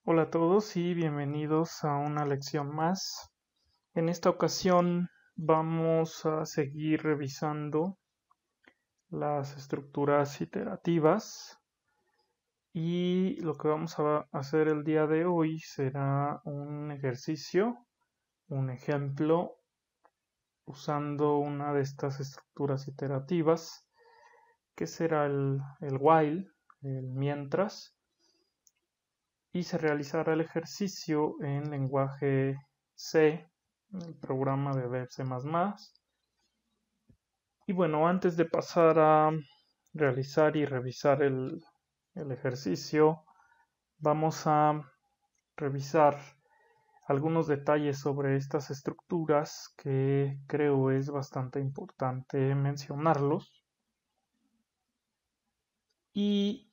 Hola a todos y bienvenidos a una lección más. En esta ocasión vamos a seguir revisando las estructuras iterativas y lo que vamos a hacer el día de hoy será un ejercicio, un ejemplo usando una de estas estructuras iterativas que será el while, el mientras, y se realizará el ejercicio en lenguaje C, el programa de Dev C++. Y bueno, antes de pasar a realizar y revisar el ejercicio, vamos a revisar algunos detalles sobre estas estructuras que creo es bastante importante mencionarlos. Y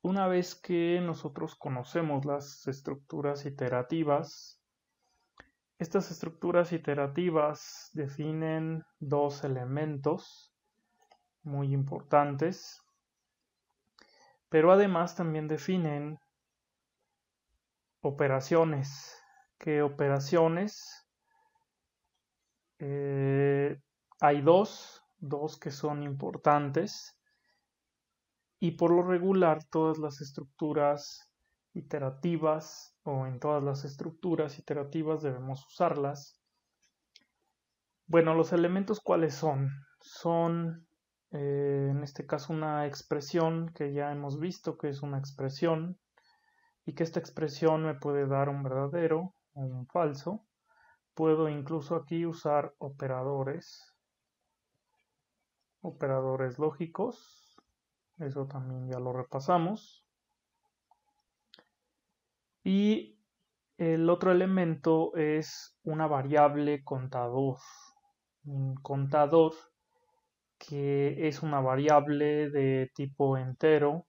una vez que nosotros conocemos las estructuras iterativas, estas estructuras iterativas definen dos elementos muy importantes, pero además también definen operaciones. ¿Qué operaciones? Hay dos que son importantes y por lo regular todas las estructuras iterativas o en todas las estructuras iterativas debemos usarlas. Bueno, los elementos ¿cuáles son? Son en este caso una expresión que ya hemos visto que es una expresión y que esta expresión me puede dar un verdadero o un falso. Puedo incluso aquí usar operadores lógicos, eso también ya lo repasamos. Y el otro elemento es una variable contador. Un contador que es una variable de tipo entero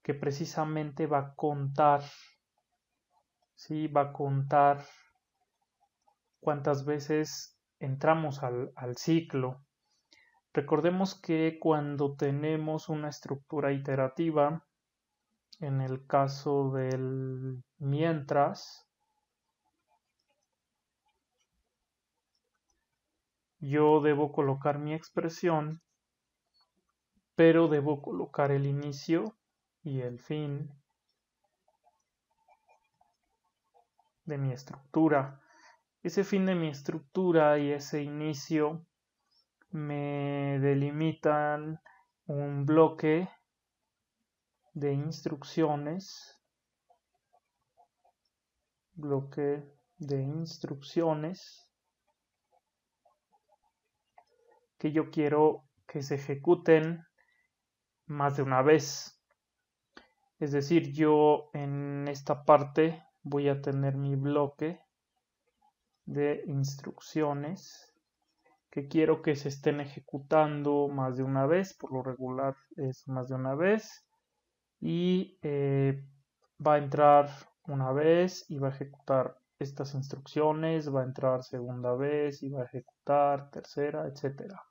que precisamente va a contar, ¿sí? Va a contar cuántas veces entramos al ciclo. Recordemos que cuando tenemos una estructura iterativa, en el caso del mientras, yo debo colocar mi expresión, pero debo colocar el inicio y el fin de mi estructura. Ese fin de mi estructura y ese inicio me delimitan un bloque de instrucciones, que yo quiero que se ejecuten más de una vez. Es decir, yo en esta parte voy a tener mi bloque de instrucciones que quiero que se estén ejecutando más de una vez, por lo regular es más de una vez, y va a entrar una vez y va a ejecutar estas instrucciones, va a entrar segunda vez y va a ejecutar tercera, etcétera.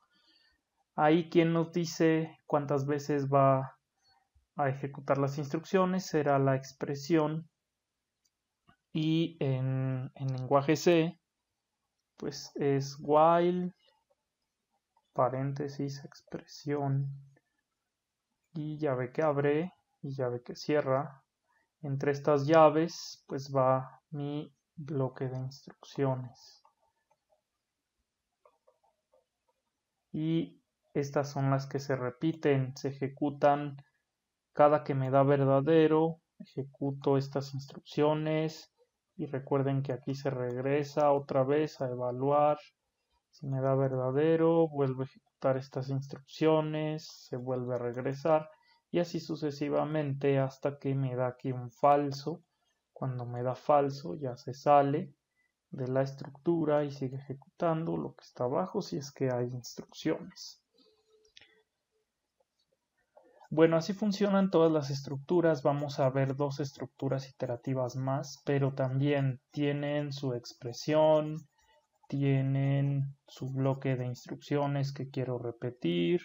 Ahí quien nos dice cuántas veces va a ejecutar las instrucciones será la expresión, y en lenguaje C pues es while paréntesis expresión y llave que abre y llave que cierra. Entre estas llaves pues va mi bloque de instrucciones y estas son las que se repiten, se ejecutan cada que me da verdadero, ejecuto estas instrucciones y recuerden que aquí se regresa otra vez a evaluar. Si me da verdadero, vuelvo a ejecutar estas instrucciones, se vuelve a regresar y así sucesivamente hasta que me da aquí un falso. Cuando me da falso ya se sale de la estructura y sigue ejecutando lo que está abajo si es que hay instrucciones. Bueno, así funcionan todas las estructuras. Vamos a ver dos estructuras iterativas más, pero también tienen su expresión, tienen su bloque de instrucciones que quiero repetir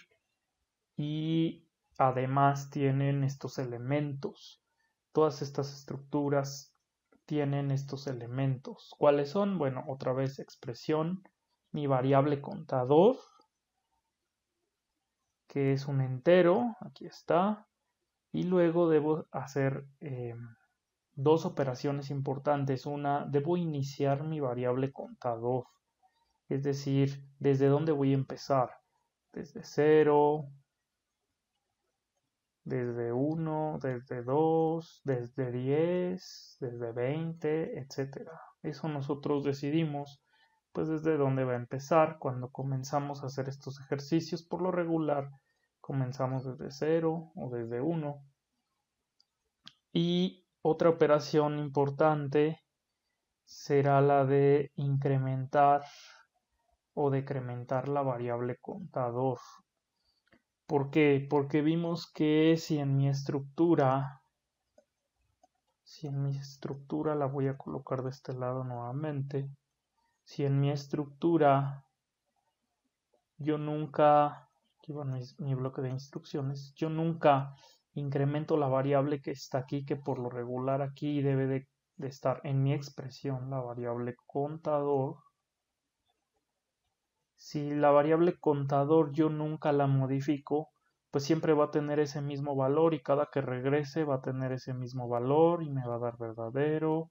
y además tienen estos elementos. todas estas estructuras tienen estos elementos. ¿Cuáles son? Bueno, otra vez expresión, mi variable contador, que es un entero, aquí está, y luego debo hacer dos operaciones importantes. Una, debo iniciar mi variable contador, es decir, ¿desde dónde voy a empezar? Desde 0, desde 1, desde 2, desde 10, desde 20, etcétera. Eso nosotros decidimos, pues desde dónde va a empezar. Cuando comenzamos a hacer estos ejercicios, por lo regular, comenzamos desde 0 o desde 1. Y otra operación importante será la de incrementar o decrementar la variable contador. ¿Por qué? Porque vimos que si en mi estructura la voy a colocar de este lado nuevamente, si en mi estructura yo nunca, aquí va mi bloque de instrucciones, yo nunca incremento la variable que está aquí, que por lo regular aquí debe de estar en mi expresión, la variable contador. Si la variable contador yo nunca la modifico, pues siempre va a tener ese mismo valor y cada que regrese va a tener ese mismo valor y me va a dar verdadero,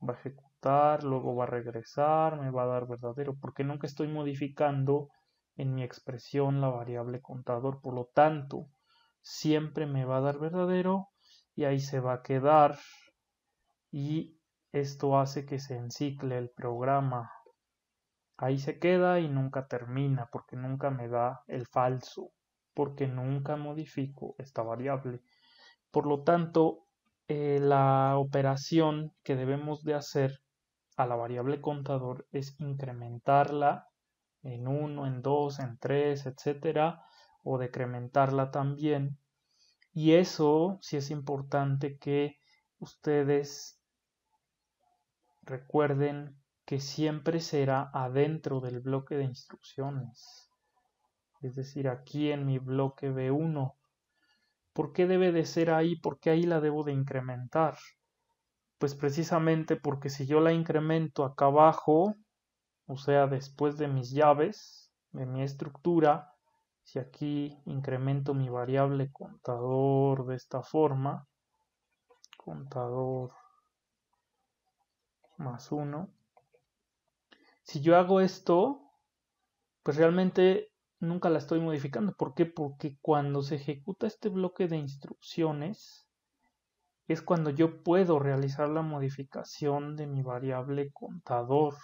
va a ejecutar, luego va a regresar, me va a dar verdadero, porque nunca estoy modificando en mi expresión la variable contador, por lo tanto, siempre me va a dar verdadero y ahí se va a quedar y esto hace que se encicle el programa. Ahí se queda y nunca termina porque nunca me da el falso, porque nunca modifico esta variable. Por lo tanto, la operación que debemos de hacer a la variable contador es incrementarla en 1, en 2, en 3, etcétera, o decrementarla también. Y eso sí es importante que ustedes recuerden que siempre será adentro del bloque de instrucciones, es decir, aquí en mi bloque B1. ¿Por qué debe de ser ahí? ¿Por qué ahí la debo de incrementar? Pues precisamente porque si yo la incremento acá abajo, o sea, después de mis llaves, de mi estructura, si aquí incremento mi variable contador de esta forma, contador más 1, si yo hago esto, pues realmente nunca la estoy modificando. ¿Por qué? Porque cuando se ejecuta este bloque de instrucciones es cuando yo puedo realizar la modificación de mi variable contador.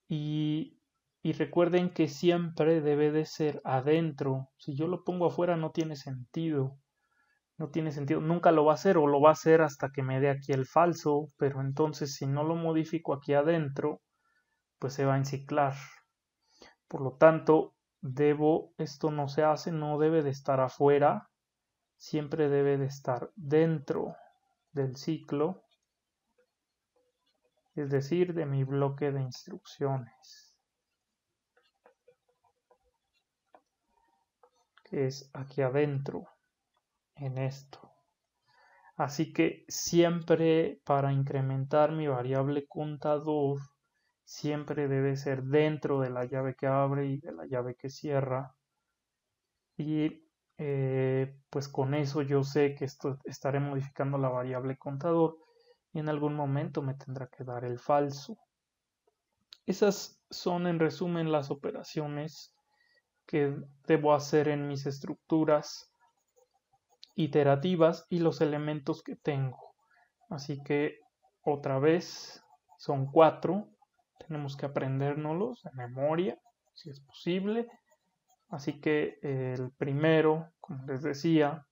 Y, y recuerden que siempre debe de ser adentro. Si yo lo pongo afuera no tiene sentido. No tiene sentido. Nunca lo va a hacer o lo va a hacer hasta que me dé aquí el falso. Pero entonces si no lo modifico aquí adentro, pues se va a enciclar. Por lo tanto, esto no se hace, no debe de estar afuera, siempre debe de estar dentro del ciclo, es decir, de mi bloque de instrucciones, que es aquí adentro, en esto. Así que siempre para incrementar mi variable contador, siempre debe ser dentro de la llave que abre y de la llave que cierra. Y pues con eso yo sé que estaré modificando la variable contador y en algún momento me tendrá que dar el falso. Esas son en resumen las operaciones que debo hacer en mis estructuras iterativas y los elementos que tengo. Así que otra vez son 4. Tenemos que aprendérnoslos de memoria, si es posible. Así que el primero, como les decía,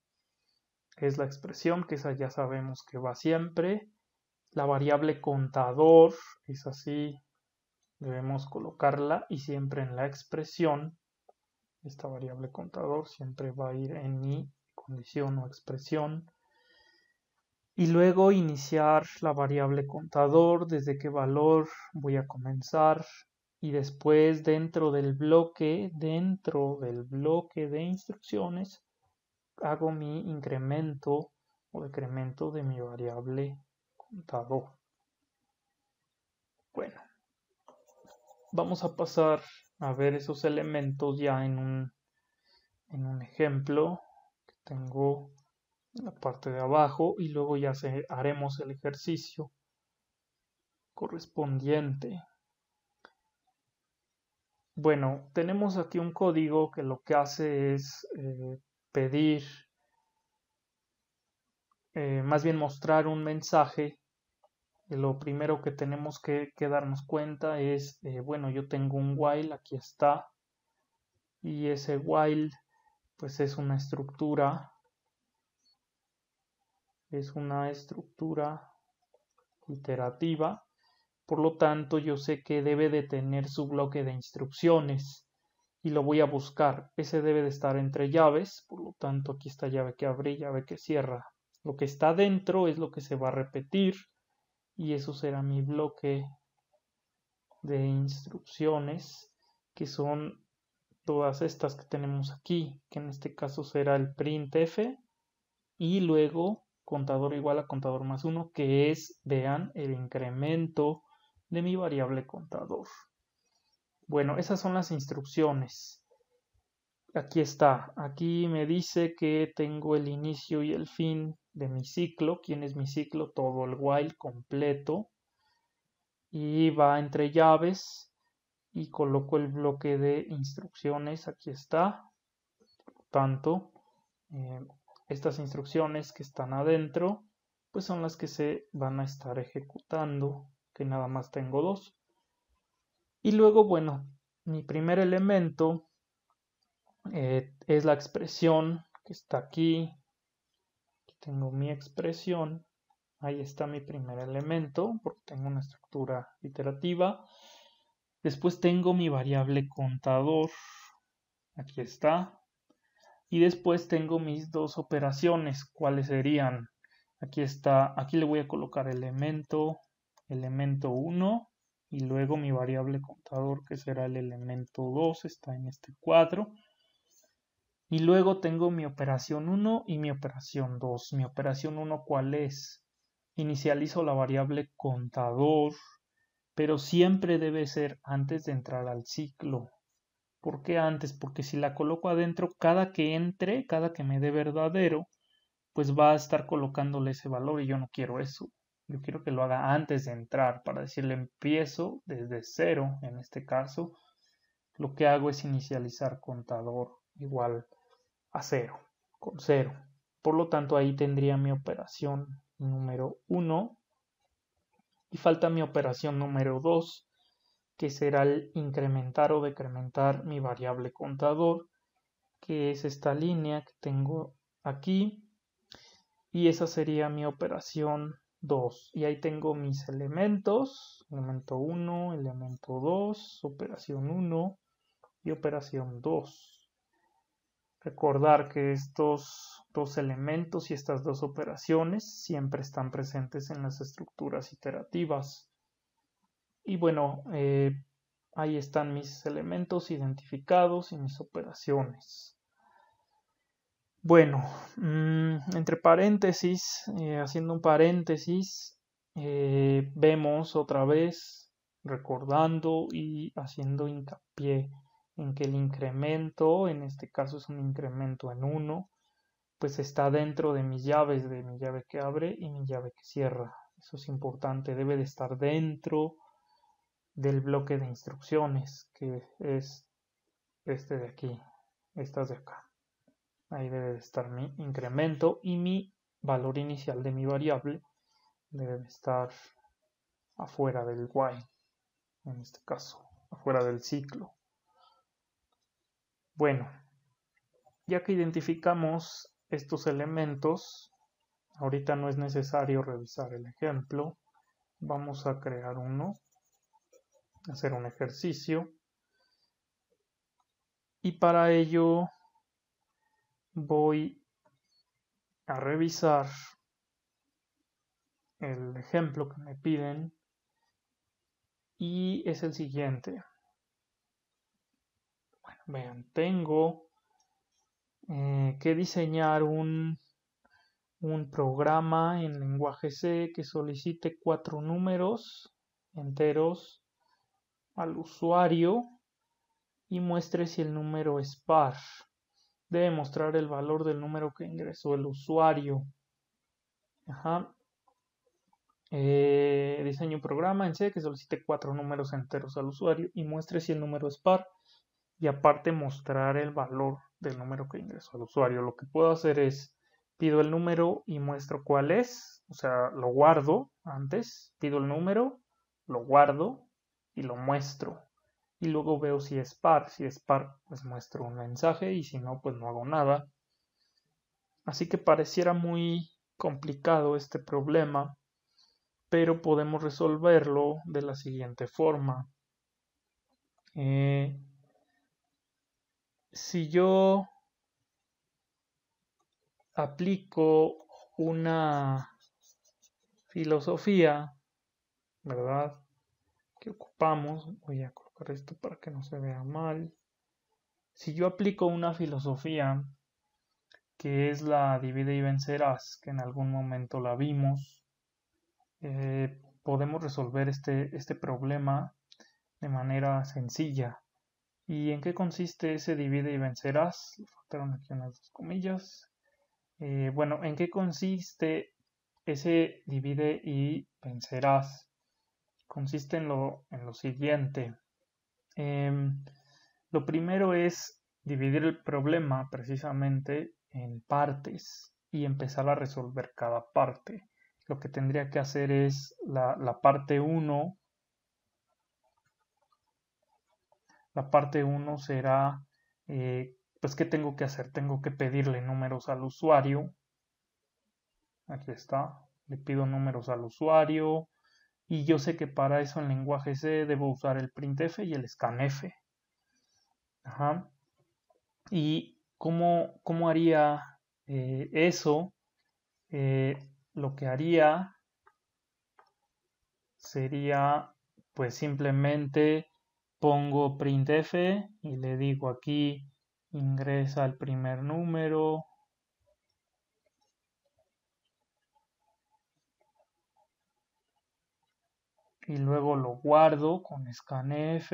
es la expresión, que esa ya sabemos que va siempre. La variable contador es así, debemos colocarla y siempre en la expresión. Esta variable contador siempre va a ir en mi condición o expresión. Y luego iniciar la variable contador, desde qué valor voy a comenzar. Y después dentro del bloque de instrucciones, hago mi incremento o decremento de mi variable contador. Bueno, vamos a pasar a ver esos elementos ya en un ejemplo que tengo en la parte de abajo y luego ya haremos el ejercicio correspondiente. Bueno, tenemos aquí un código que lo que hace es pedir, más bien mostrar un mensaje. Lo primero que tenemos que darnos cuenta es, bueno, yo tengo un while, aquí está, y ese while pues es una estructura iterativa. Por lo tanto, yo sé que debe de tener su bloque de instrucciones y lo voy a buscar. Ese debe de estar entre llaves, por lo tanto, aquí está llave que abre y llave que cierra. Lo que está dentro es lo que se va a repetir y eso será mi bloque de instrucciones, que son todas estas que tenemos aquí, que en este caso será el printf y luego contador igual a contador más 1, que es, vean, el incremento de mi variable contador. Bueno, esas son las instrucciones. Aquí está. Aquí me dice que tengo el inicio y el fin de mi ciclo. ¿Quién es mi ciclo? Todo el while completo. Y va entre llaves y coloco el bloque de instrucciones. Aquí está. Por tanto, estas instrucciones que están adentro, pues son las que se van a estar ejecutando, que nada más tengo dos. Y luego, bueno, mi primer elemento es la expresión que está aquí. Aquí tengo mi expresión. Ahí está mi primer elemento, porque tengo una estructura iterativa. Después tengo mi variable contador. Aquí está. Y después tengo mis dos operaciones. ¿Cuáles serían? Aquí está. Aquí le voy a colocar elemento 1. Y luego mi variable contador, que será el elemento 2. Está en este cuadro. Y luego tengo mi operación 1 y mi operación 2. Mi operación 1, ¿cuál es? Inicializo la variable contador, pero siempre debe ser antes de entrar al ciclo. ¿Por qué antes? Porque si la coloco adentro, cada que entre, cada que me dé verdadero, pues va a estar colocándole ese valor y yo no quiero eso. Yo quiero que lo haga antes de entrar, para decirle empiezo desde 0, en este caso. Lo que hago es inicializar contador igual a 0, con 0. Por lo tanto, ahí tendría mi operación número 1 y falta mi operación número 2, que será el incrementar o decrementar mi variable contador, que es esta línea que tengo aquí, y esa sería mi operación 2. Y ahí tengo mis elementos, elemento 1, elemento 2, operación 1 y operación 2. Recordar que estos dos elementos y estas dos operaciones siempre están presentes en las estructuras iterativas. Y bueno, ahí están mis elementos identificados y mis operaciones. Bueno, entre paréntesis, haciendo un paréntesis, vemos otra vez, recordando y haciendo hincapié en que el incremento, en este caso es un incremento en 1, pues está dentro de mis llaves, de mi llave que abre y mi llave que cierra. Eso es importante, debe de estar dentro del bloque de instrucciones, que es este de aquí, estas de acá. Ahí debe de estar mi incremento y mi valor inicial de mi variable debe de estar afuera del while, en este caso, afuera del ciclo. Bueno, ya que identificamos estos elementos, ahorita no es necesario revisar el ejemplo. Vamos a crear uno, hacer un ejercicio. Y para ello voy a revisar el ejemplo que me piden. Y es el siguiente. Bueno, vean, tengo que diseñar un un programa en lenguaje C que solicite 4 números enteros al usuario y muestre si el número es par. Debe mostrar el valor del número que ingresó el usuario. Diseño un programa en C que solicite 4 números enteros al usuario y muestre si el número es par. Y aparte mostrar el valor del número que ingresó al usuario. Lo que puedo hacer es, pido el número y muestro cuál es, o sea, lo guardo antes, pido el número, lo guardo y lo muestro. Y luego veo si es par. Si es par, pues muestro un mensaje y si no, pues no hago nada. Así que pareciera muy complicado este problema, pero podemos resolverlo de la siguiente forma. Si yo aplico una filosofía, ¿verdad? Que ocupamos, voy a colocar esto para que no se vea mal. Si yo aplico una filosofía que es la divide y vencerás, que en algún momento la vimos, podemos resolver este problema de manera sencilla. ¿Y en qué consiste ese divide y vencerás? Le faltaron aquí unas dos comillas. Bueno, ¿en qué consiste ese divide y vencerás? Consiste en lo siguiente. Lo primero es dividir el problema precisamente en partes y empezar a resolver cada parte. Lo que tendría que hacer es la parte 1. La parte 1 será, pues, ¿qué tengo que hacer? Tengo que pedirle números al usuario. Aquí está. Le pido números al usuario. Y yo sé que para eso en lenguaje C debo usar el printf y el scanf. Ajá. ¿Y cómo haría eso? Lo que haría sería, pues simplemente pongo printf y le digo aquí ingresa el primer número. Y luego lo guardo con scanf.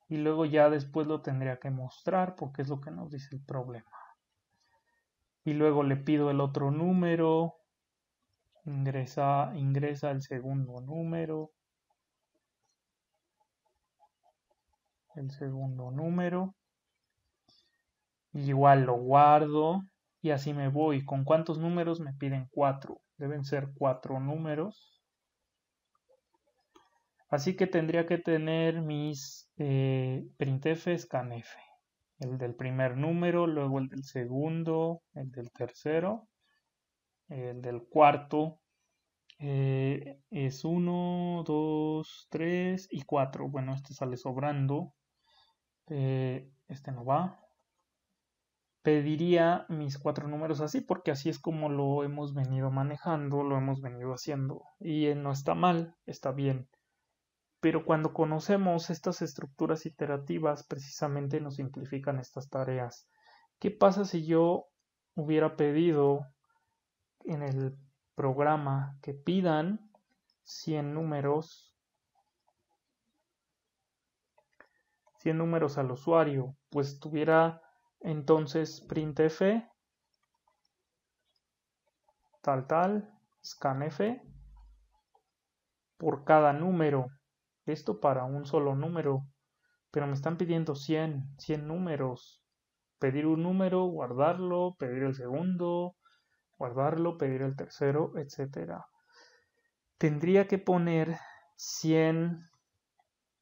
Y luego ya después lo tendría que mostrar porque es lo que nos dice el problema. Y luego le pido el otro número. Ingresa el segundo número. El segundo número. Igual lo guardo y así me voy. ¿Con cuántos números? Me piden 4. Deben ser 4 números. Así que tendría que tener mis printf, scanf. El del primer número, luego el del segundo, el del tercero, el del cuarto. Es 1, 2, 3 y 4. Bueno, este sale sobrando. Este no va. Pediría mis 4 números así porque así es como lo hemos venido manejando, lo hemos venido haciendo. Y no está mal, está bien. Pero cuando conocemos estas estructuras iterativas, precisamente nos simplifican estas tareas. ¿Qué pasa si yo hubiera pedido en el programa que pidan 100 números al usuario? Pues tuviera entonces printf tal scanf por cada número. Esto para un solo número, pero me están pidiendo 100 números. Pedir un número, guardarlo, pedir el segundo, guardarlo, pedir el tercero, etc. Tendría que poner 100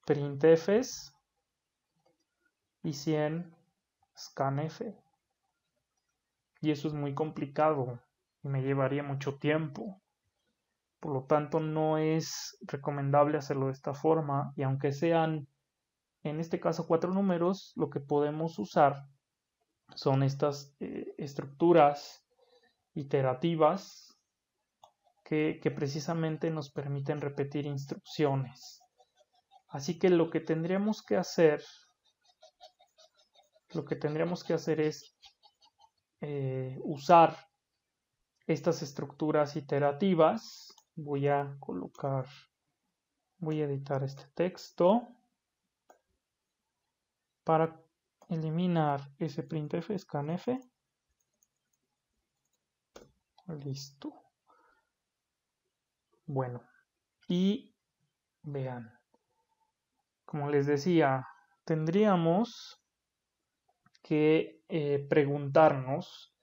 printfs y 100 scanf. Y eso es muy complicado y me llevaría mucho tiempo. Por lo tanto, no es recomendable hacerlo de esta forma. Y aunque sean, en este caso, 4 números, lo que podemos usar son estas estructuras iterativas que precisamente nos permiten repetir instrucciones. Así que lo que tendríamos que hacer es usar estas estructuras iterativas, voy a editar este texto para eliminar ese printf, scanf. Listo. Bueno, y vean, como les decía, tendríamos que preguntarnos,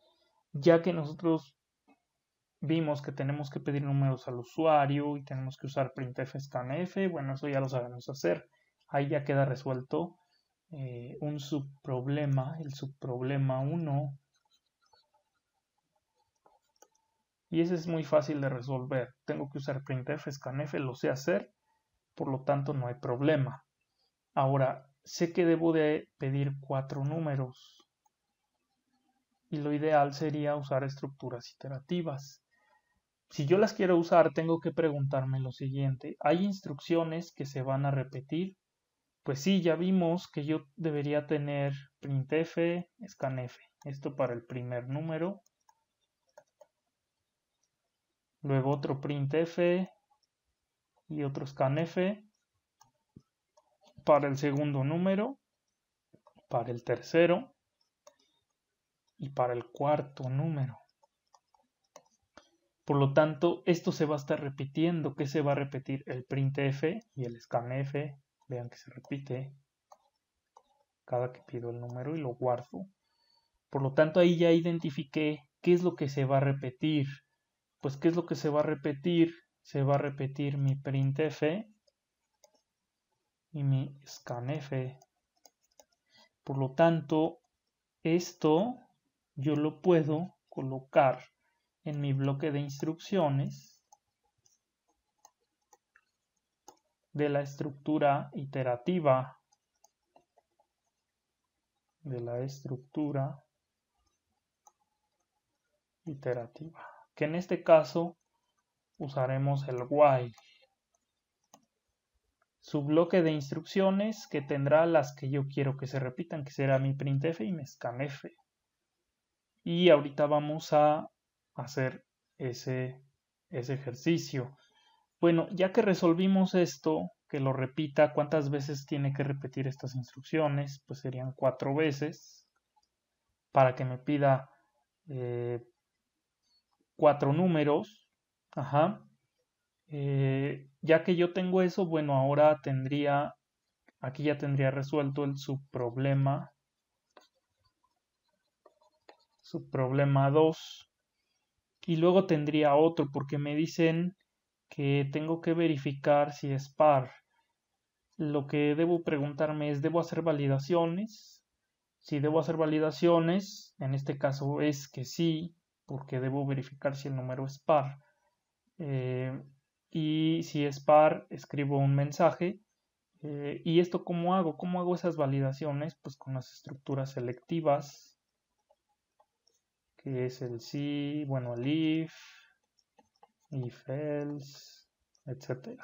ya que nosotros vimos que tenemos que pedir números al usuario y tenemos que usar printf, scanf, bueno, eso ya lo sabemos hacer. Ahí ya queda resuelto un subproblema, el subproblema 1. Y ese es muy fácil de resolver. Tengo que usar printf, scanf, lo sé hacer, por lo tanto no hay problema. Ahora, sé que debo de pedir 4 números. Y lo ideal sería usar estructuras iterativas. Si yo las quiero usar, tengo que preguntarme lo siguiente. ¿Hay instrucciones que se van a repetir? Pues sí, ya vimos que yo debería tener printf, scanf. Esto para el primer número. Luego otro printf y otro scanf para el segundo número, para el tercero y para el cuarto número. Por lo tanto, esto se va a estar repitiendo. ¿Qué se va a repetir? El printf y el scanf. Vean que se repite cada que pido el número y lo guardo. Por lo tanto, ahí ya identifiqué qué es lo que se va a repetir. Pues, ¿qué es lo que se va a repetir? Se va a repetir mi printf y mi scanf. Por lo tanto, esto yo lo puedo colocar en mi bloque de instrucciones de la estructura iterativa. Que en este caso usaremos el while. Su bloque de instrucciones que tendrá las que yo quiero que se repitan, que será mi printf y mi scanf. Y ahorita vamos a hacer ese ejercicio. Bueno, ya que resolvimos esto, que lo repita, ¿cuántas veces tiene que repetir estas instrucciones? Pues serían 4 veces para que me pida 4 números. Ajá. Ya que yo tengo eso, bueno, ahora aquí ya tendría resuelto el subproblema 2. Y luego tendría otro, porque me dicen que tengo que verificar si es par. Lo que debo preguntarme es, ¿debo hacer validaciones? Si debo hacer validaciones, en este caso es que sí, porque debo verificar si el número es par. Y si es par, escribo un mensaje. ¿Y esto cómo hago? ¿Cómo hago esas validaciones? Pues con las estructuras selectivas, que es el si, bueno, el if else, etc.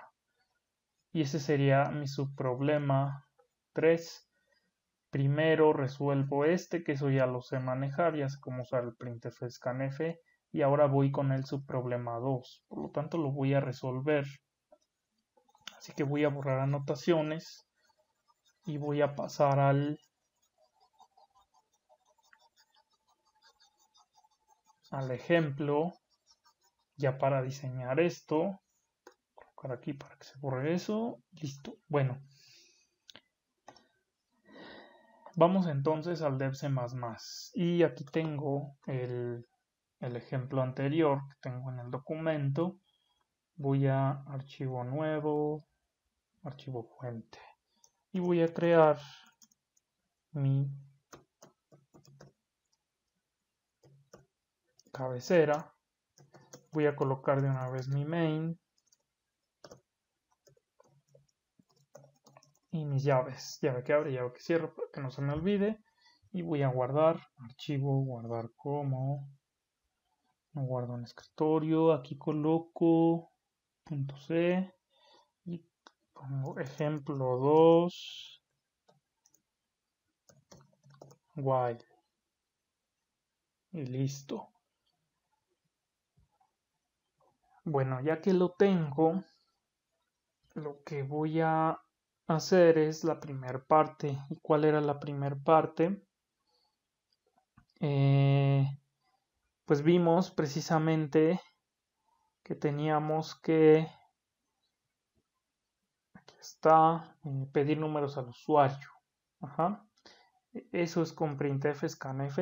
Y ese sería mi subproblema 3. Primero resuelvo que eso ya lo sé manejar, ya sé cómo usar el printf, scanf, y ahora voy con el subproblema 2. Por lo tanto, lo voy a resolver. Así que voy a borrar anotaciones y voy a pasar al ejemplo, ya para diseñar esto. Colocar aquí para que se borre eso. Listo. Bueno. Vamos entonces al dev C++. Y aquí tengo el ejemplo anterior que tengo en el documento. Voy a archivo nuevo, archivo fuente. Y voy a crear mi cabecera. Voy a colocar de una vez mi main y mis llaves. Llave que abre, llave que cierro para que no se me olvide. Y voy a guardar, archivo, guardar como. No guardo en escritorio. Aquí coloco .c y pongo ejemplo 2 while. y listo. Bueno, ya que lo tengo, lo que voy a hacer es la primera parte. ¿Y cuál era la primera parte? Pues vimos precisamente que teníamos que, aquí está, pedir números al usuario. Ajá. Eso es con printf, scanf,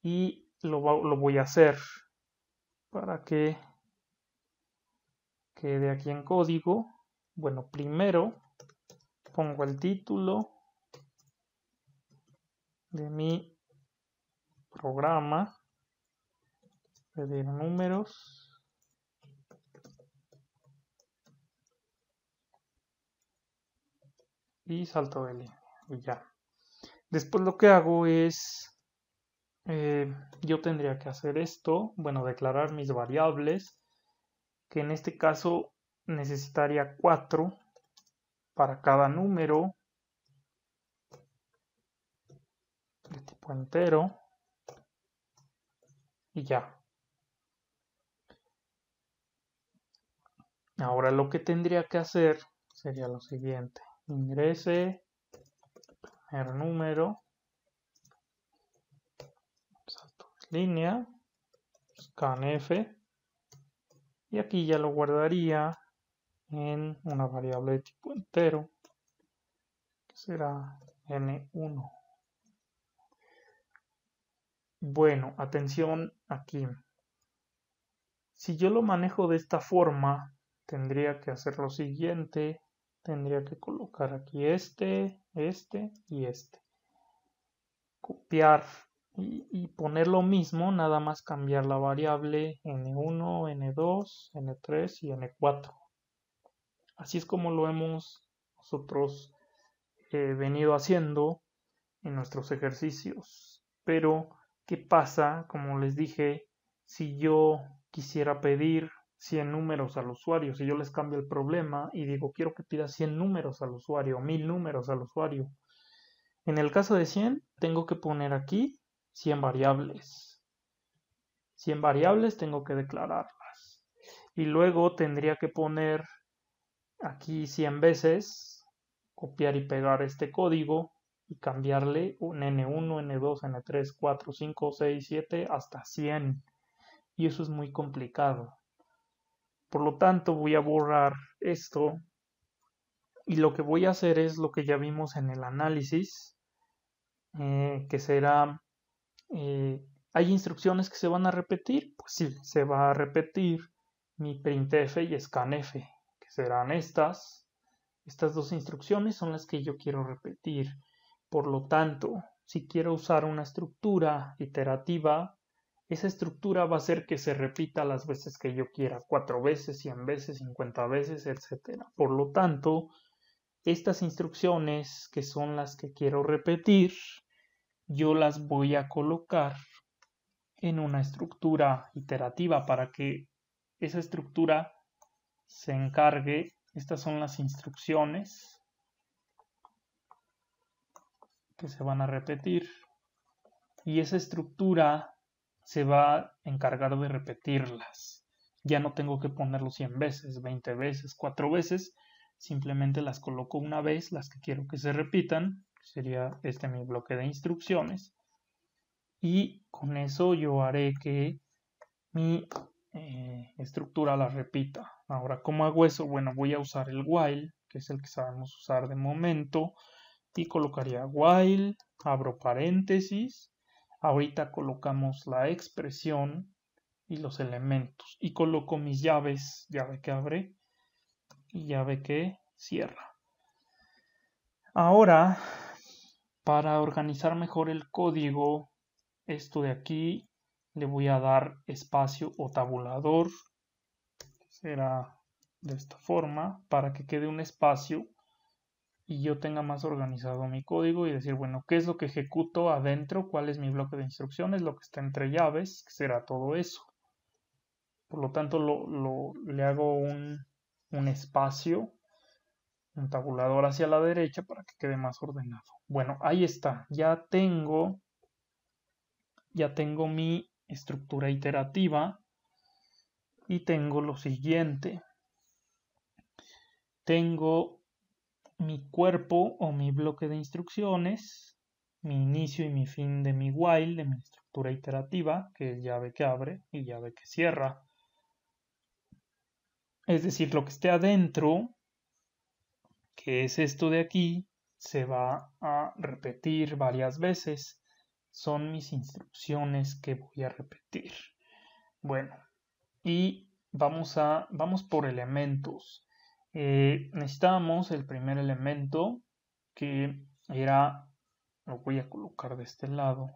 y lo voy a hacer para que quede aquí en código. Bueno, primero pongo el título de mi programa, pedir números, y salto de línea, y ya. Después lo que hago es, yo tendría que hacer esto, bueno, declarar mis variables, que en este caso necesitaría 4 para cada número de tipo entero, y ya. Ahora lo que tendría que hacer sería lo siguiente: ingrese primer número, salto de línea, scanf, y aquí ya lo guardaría en una variable de tipo entero, que será n1. Bueno, atención aquí. Si yo lo manejo de esta forma, tendría que hacer lo siguiente. Tendría que colocar aquí este y este. Copiar y poner lo mismo, nada más cambiar la variable n1, n2, n3 y n4. Así es como lo hemos nosotros venido haciendo en nuestros ejercicios. Pero, ¿qué pasa? Como les dije, si yo quisiera pedir 100 números al usuario, si yo les cambio el problema y digo quiero que pida 100 números al usuario, 1000 números al usuario, en el caso de 100 tengo que poner aquí 100 variables. 100 variables tengo que declararlas. Y luego tendría que poner aquí 100 veces, copiar y pegar este código y cambiarle un N1, N2, N3, 4, 5, 6, 7 hasta 100. Y eso es muy complicado. Por lo tanto, voy a borrar esto y lo que voy a hacer es lo que ya vimos en el análisis, que será, ¿hay instrucciones que se van a repetir? Pues sí, se va a repetir mi printf y scanf, que serán estas. Estas dos instrucciones son las que yo quiero repetir. Por lo tanto, si quiero usar una estructura iterativa, esa estructura va a ser que se repita las veces que yo quiera, 4 veces, 100 veces, 50 veces, etc. Por lo tanto, estas instrucciones, que son las que quiero repetir, yo las voy a colocar en una estructura iterativa para que esa estructura se encargue. Estas son las instrucciones que se van a repetir y esa estructura se va a encargar de repetirlas. Ya no tengo que ponerlo 100 veces, 20 veces, 4 veces, simplemente las coloco una vez, las que quiero que se repitan, sería este mi bloque de instrucciones, y con eso yo haré que mi estructura la repita. Ahora, ¿cómo hago eso? Bueno, voy a usar el while, que es el que sabemos usar de momento, y colocaría while, abro paréntesis, ahorita colocamos la expresión y los elementos, y coloco mis llaves, llave que abre y llave que cierra. Ahora, para organizar mejor el código, esto de aquí le voy a dar espacio o tabulador, será de esta forma, para que quede un espacio y yo tenga más organizado mi código y decir, bueno, ¿qué es lo que ejecuto adentro? ¿Cuál es mi bloque de instrucciones? Lo que está entre llaves, que será todo eso. Por lo tanto, le hago un espacio, un tabulador hacia la derecha para que quede más ordenado. Bueno, ahí está. Ya tengo ya tengo mi estructura iterativa y tengo lo siguiente. Tengo mi cuerpo o mi bloque de instrucciones, mi inicio y mi fin de mi while, de mi estructura iterativa, que es llave que abre y llave que cierra. Es decir, lo que esté adentro, que es esto de aquí, se va a repetir varias veces. Son mis instrucciones que voy a repetir. Bueno, y vamos por elementos. Necesitamos el primer elemento, que era, lo voy a colocar de este lado,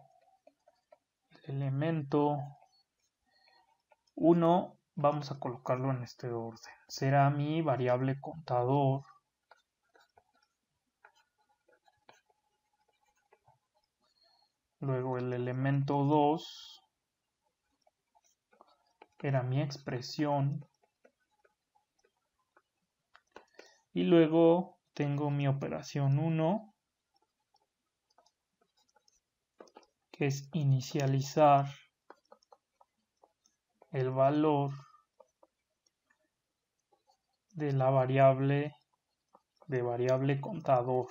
el elemento 1, vamos a colocarlo en este orden. Será mi variable contador. Luego el elemento 2 era mi expresión. Y luego tengo mi operación 1, que es inicializar el valor de la variable contador.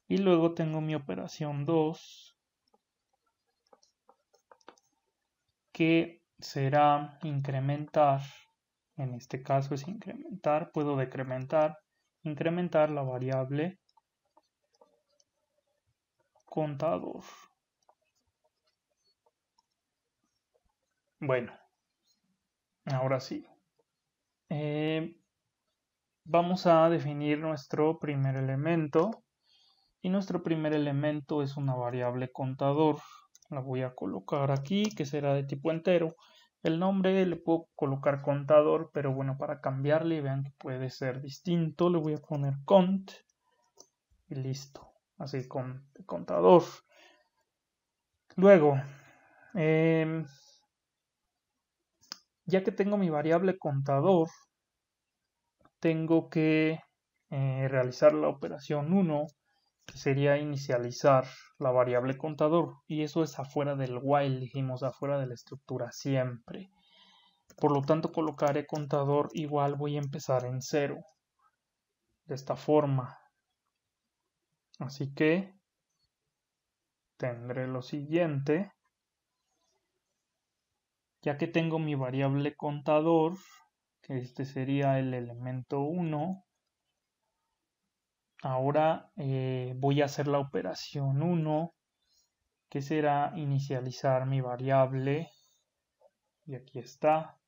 Y luego tengo mi operación 2, que será incrementar. En este caso es incrementar, puedo decrementar, incrementar la variable contador. Bueno, ahora sí. Vamos a definir nuestro primer elemento. Y nuestro primer elemento es una variable contador. La voy a colocar aquí, que será de tipo entero. El nombre le puedo colocar contador, pero bueno, para cambiarle, vean que puede ser distinto, le voy a poner cont y listo. Así con contador. Luego, ya que tengo mi variable contador, tengo que realizar la operación 1, que sería inicializar la variable contador, y eso es afuera del while, dijimos, afuera de la estructura siempre. Por lo tanto, colocaré contador igual, voy a empezar en 0, de esta forma. Así que tendré lo siguiente. Ya que tengo mi variable contador, que este sería el elemento 1, ahora voy a hacer la operación 1, que será inicializar mi variable, y aquí está,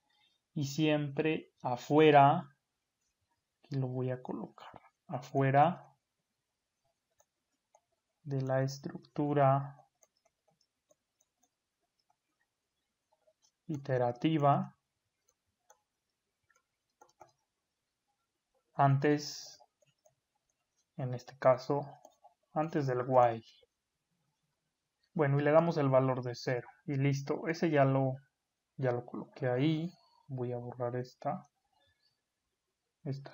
y siempre afuera, aquí lo voy a colocar, afuera de la estructura iterativa, antes, en este caso, antes del while. Bueno, y le damos el valor de 0, y listo, ese ya lo coloqué ahí. Voy a borrar esta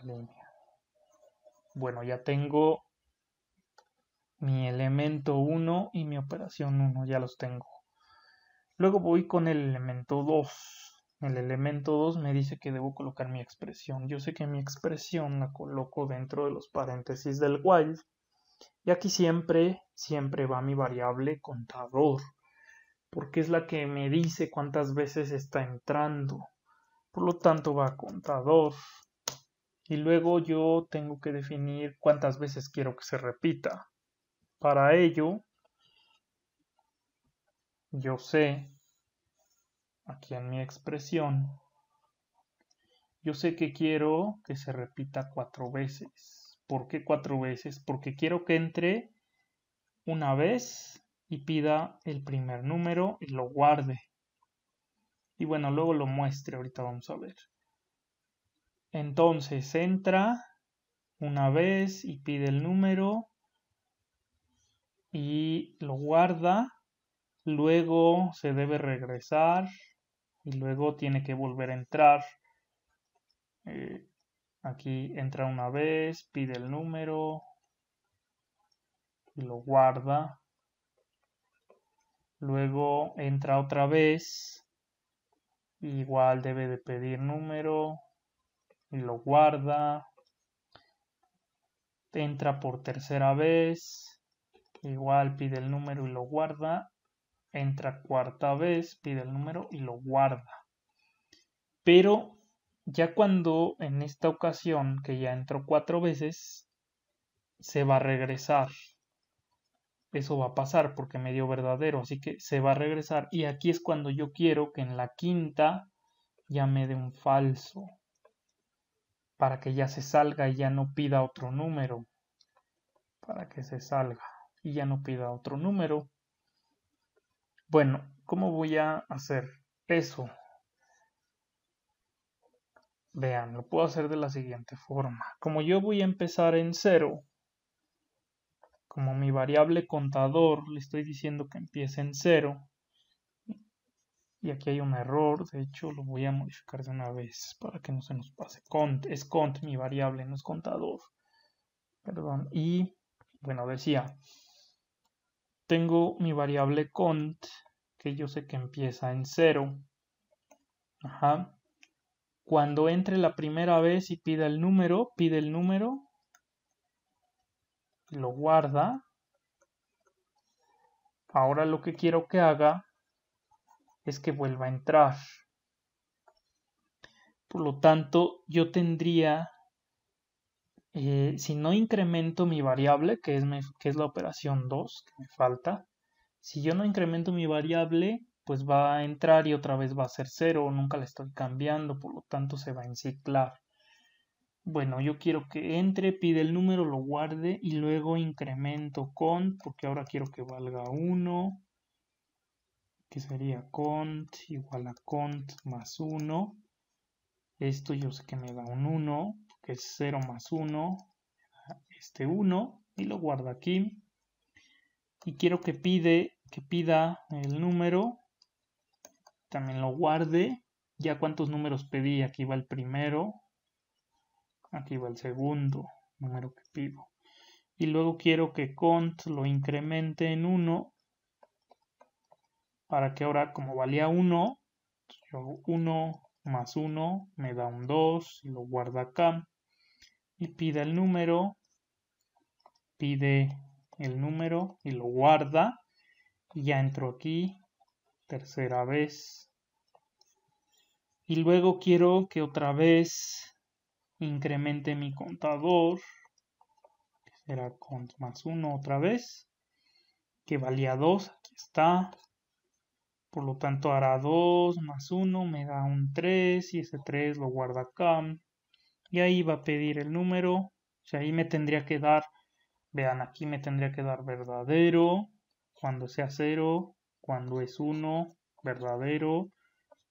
línea. Bueno, ya tengo mi elemento 1 y mi operación 1, ya los tengo. Luego voy con el elemento 2. El elemento 2 me dice que debo colocar mi expresión. Yo sé que mi expresión la coloco dentro de los paréntesis del while. Y aquí siempre va mi variable contador, porque es la que me dice cuántas veces está entrando. Por lo tanto va a contador. Y luego yo tengo que definir cuántas veces quiero que se repita. Para ello, yo sé, aquí en mi expresión, yo sé que quiero que se repita 4 veces. ¿Por qué 4 veces? Porque quiero que entre una vez y pida el primer número y lo guarde. Y bueno, luego lo muestre, ahorita vamos a ver. Entonces entra una vez y pide el número y lo guarda. Luego se debe regresar y luego tiene que volver a entrar. Aquí entra una vez, pide el número y lo guarda. luego entra otra vez, igual debe de pedir número y lo guarda, entra por tercera vez, igual pide el número y lo guarda, entra cuarta vez, pide el número y lo guarda. Pero ya cuando en esta ocasión, que ya entró 4 veces, se va a regresar. Eso va a pasar porque me dio verdadero, así que se va a regresar. Y aquí es cuando yo quiero que en la quinta ya me dé un falso, para que ya se salga y ya no pida otro número. Para que se salga y ya no pida otro número. Bueno, ¿cómo voy a hacer eso? Vean, lo puedo hacer de la siguiente forma. Como yo voy a empezar en 0, como mi variable contador le estoy diciendo que empiece en 0, y aquí hay un error, de hecho lo voy a modificar de una vez para que no se nos pase. Cont, es cont mi variable, no es contador. Perdón, y bueno, decía, tengo mi variable cont, que yo sé que empieza en 0. Ajá. Cuando entre la primera vez y pide el número, lo guarda. Ahora lo que quiero que haga es que vuelva a entrar. Por lo tanto, yo tendría, si no incremento mi variable, que es la operación 2, que me falta, si yo no incremento mi variable, pues va a entrar y otra vez va a ser 0, nunca la estoy cambiando, por lo tanto se va a enciclar. Bueno, yo quiero que entre, pide el número, lo guarde y luego incremento cont, porque ahora quiero que valga 1, que sería cont igual a cont más 1. Esto yo sé que me da un 1, que es 0 más 1, este 1, y lo guardo aquí. Y quiero que pida el número, también lo guarde. Ya cuántos números pedí, aquí va el primero, aquí va el segundo número que pido. Y luego quiero que cont lo incremente en 1, para que ahora como valía 1, yo hago 1 más 1 me da un 2, y lo guardo acá. Y pide el número y lo guarda. Y ya entro aquí, tercera vez. Y luego quiero que otra vez incremente mi contador, que será cont más 1 otra vez, que valía 2, aquí está. Por lo tanto hará 2 más 1, me da un 3, y ese 3 lo guarda acá. Y ahí va a pedir el número, o sea, ahí me tendría que dar, vean, aquí me tendría que dar verdadero, cuando sea 0, cuando es 1, verdadero,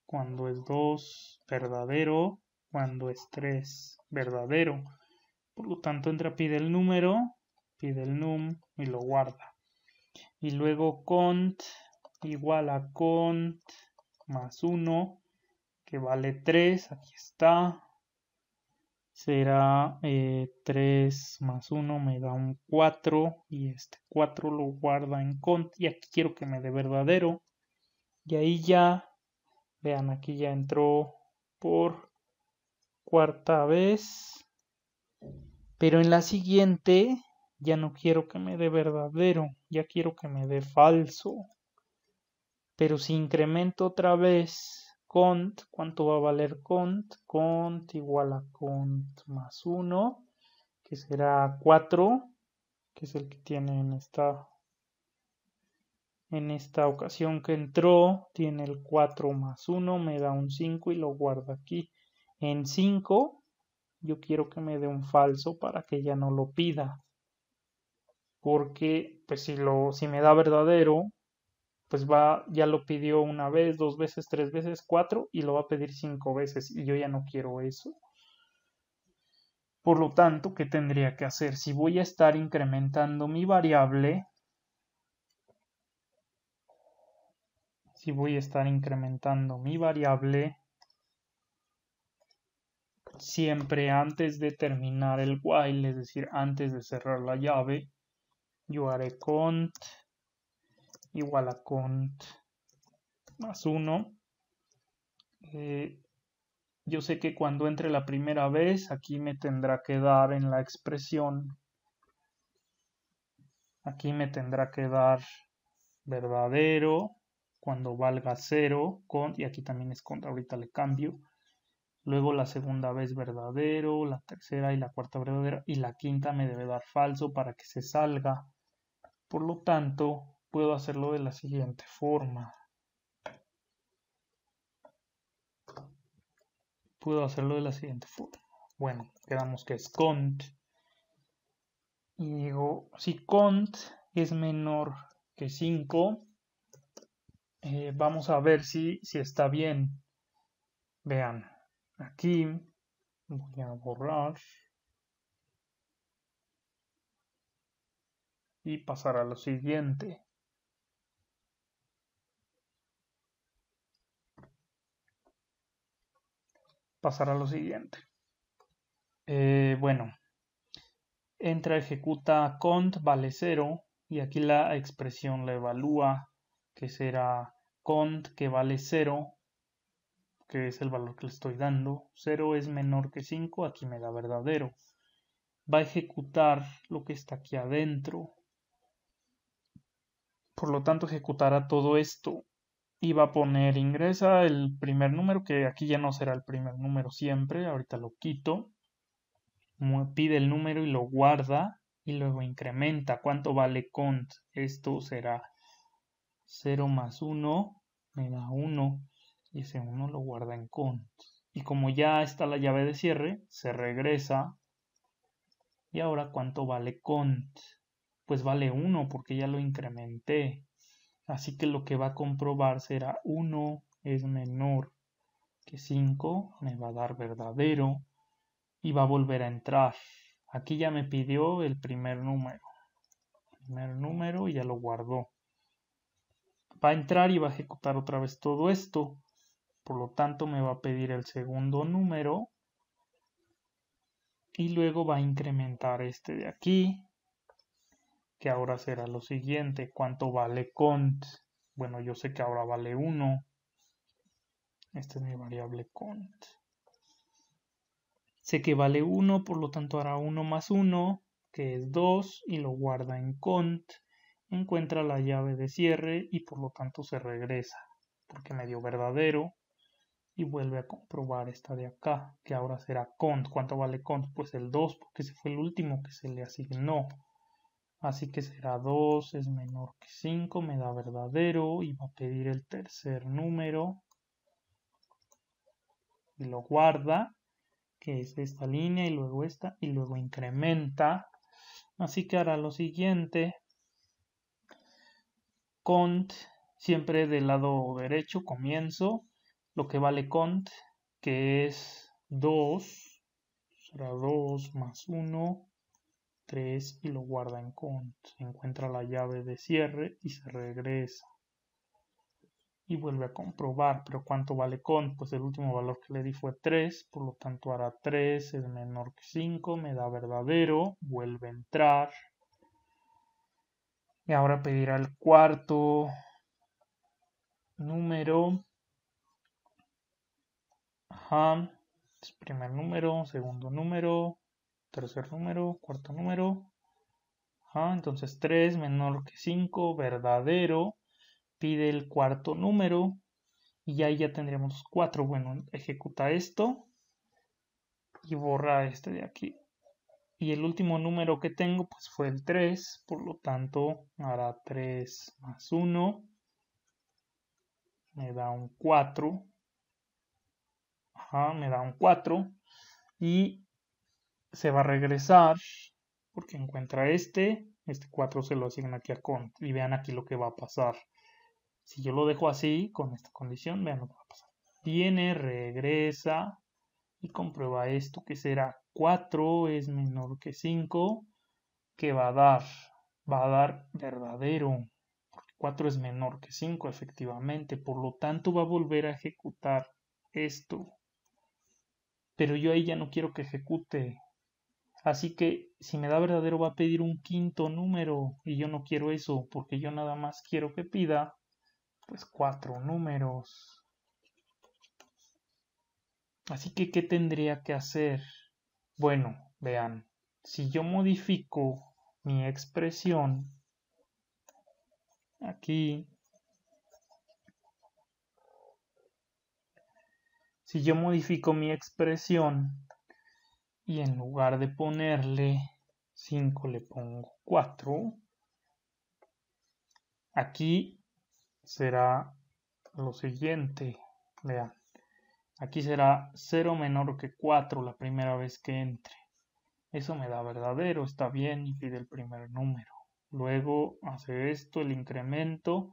cuando es 2, verdadero, cuando es 3, verdadero. Por lo tanto, entra, pide el número, pide el num y lo guarda. Y luego cont igual a cont más 1, que vale 3, aquí está. Será 3 más 1 me da un 4, y este 4 lo guarda en cont, y aquí quiero que me dé verdadero. Y ahí ya, vean, aquí ya entró por cuarta vez, pero en la siguiente ya no quiero que me dé verdadero, ya quiero que me dé falso. Pero si incremento otra vez cont, ¿cuánto va a valer cont? Cont igual a cont más 1, que será 4, que es el que tiene en esta ocasión que entró, tiene el 4 más 1, me da un 5 y lo guardo aquí. En 5 yo quiero que me dé un falso para que ya no lo pida. Porque pues si me da verdadero, pues ya lo pidió una vez, 2 veces, 3 veces, 4, y lo va a pedir 5 veces, y yo ya no quiero eso. Por lo tanto, ¿qué tendría que hacer? Si voy a estar incrementando mi variable, siempre antes de terminar el while, es decir, antes de cerrar la llave, yo haré cont igual a cont más 1. Yo sé que cuando entre la primera vez, aquí me tendrá que dar en la expresión, aquí me tendrá que dar verdadero cuando valga 0, cont, y aquí también es cont, ahorita le cambio. Luego la segunda vez verdadero, la tercera y la cuarta verdadera, y la quinta me debe dar falso para que se salga. Por lo tanto, puedo hacerlo de la siguiente forma. Bueno, quedamos que es cont. Y digo, si cont es menor que 5, vamos a ver si está bien. Vean, aquí voy a borrar y pasar a lo siguiente. Bueno, entra, ejecuta cont, vale 0, y aquí la expresión la evalúa, que será cont que vale 0, que es el valor que le estoy dando. 0 es menor que 5, aquí me da verdadero. Va a ejecutar lo que está aquí adentro. Por lo tanto, ejecutará todo esto y va a poner ingresa el primer número, que aquí ya no será el primer número siempre, ahorita lo quito. Pide el número y lo guarda y luego incrementa. ¿Cuánto vale cont? Esto será 0 más 1, me da 1 y ese 1 lo guarda en cont. Y como ya está la llave de cierre, se regresa. Y ahora, ¿cuánto vale cont? Pues vale 1 porque ya lo incrementé. Así que lo que va a comprobar será 1 es menor que 5, me va a dar verdadero y va a volver a entrar. Aquí ya me pidió el primer número y ya lo guardó. Va a entrar y va a ejecutar otra vez todo esto. Por lo tanto, me va a pedir el segundo número y luego va a incrementar este de aquí, que ahora será lo siguiente. ¿Cuánto vale cont? Bueno, yo sé que ahora vale 1. Esta es mi variable cont. Sé que vale 1, por lo tanto hará 1 más 1, que es 2, y lo guarda en cont. Encuentra la llave de cierre y por lo tanto se regresa, porque me dio verdadero. Y vuelve a comprobar esta de acá, que ahora será cont. ¿Cuánto vale cont? Pues el 2, porque ese fue el último que se le asignó. Así que será 2 es menor que 5, me da verdadero y va a pedir el tercer número y lo guarda, que es esta línea y luego esta y luego incrementa. Así que hará lo siguiente. Cont, siempre del lado derecho, comienzo. Lo que vale cont, que es 2, será 2 más 1, 3 y lo guarda en cont. Encuentra la llave de cierre y se regresa. Y vuelve a comprobar, pero ¿cuánto vale cont? Pues el último valor que le di fue 3, por lo tanto hará 3 es menor que 5, me da verdadero, vuelve a entrar. Y ahora pedirá el cuarto número. Ajá. Primer número, segundo número, tercer número, cuarto número. Ajá. Entonces 3 menor que 5, verdadero. Pide el cuarto número. Y ahí ya tendríamos 4. Bueno, ejecuta esto. Y borra este de aquí. Y el último número que tengo pues fue el 3. Por lo tanto hará 3 más 1. Me da un 4. Ajá, me da un 4. Y se va a regresar porque encuentra este 4 se lo asigna aquí a cont. Y vean aquí lo que va a pasar. Si yo lo dejo así, con esta condición, vean lo que va a pasar. Viene, regresa y comprueba esto, que será 4 es menor que 5, que va a dar. Va a dar verdadero. 4 es menor que 5, efectivamente. Por lo tanto, va a volver a ejecutar esto. Pero yo ahí ya no quiero que ejecute. Así que si me da verdadero va a pedir un quinto número y yo no quiero eso porque yo nada más quiero que pida pues 4 números. Así que, ¿qué tendría que hacer? Bueno, vean, si yo modifico mi expresión aquí, si yo modifico mi expresión y en lugar de ponerle 5 le pongo 4, aquí será lo siguiente, vean, aquí será 0 menor que 4 la primera vez que entre. Eso me da verdadero, está bien y pide el primer número. Luego hace esto, el incremento,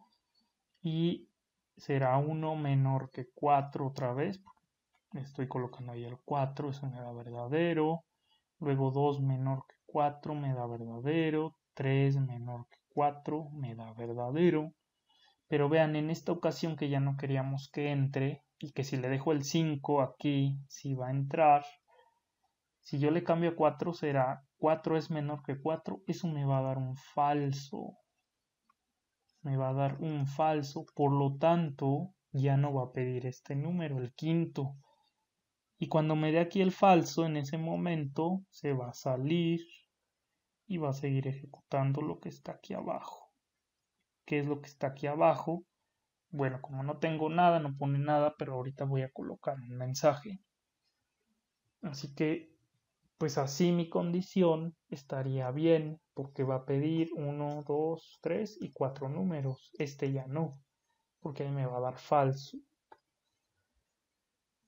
y será 1 menor que 4 otra vez. Estoy colocando ahí el 4, eso me da verdadero. Luego 2 menor que 4 me da verdadero. 3 menor que 4 me da verdadero. Pero vean, en esta ocasión que ya no queríamos que entre y que si le dejo el 5 aquí, sí va a entrar. Si yo le cambio a 4 será 4 es menor que 4. Eso me va a dar un falso. Me va a dar un falso. Por lo tanto, ya no va a pedir este número, el quinto. Y cuando me dé aquí el falso, en ese momento se va a salir y va a seguir ejecutando lo que está aquí abajo. ¿Qué es lo que está aquí abajo? Bueno, como no tengo nada, no pone nada, pero ahorita voy a colocar un mensaje. Así que, pues así mi condición estaría bien, porque va a pedir 1, 2, 3 y 4 números. Este ya no, porque ahí me va a dar falso.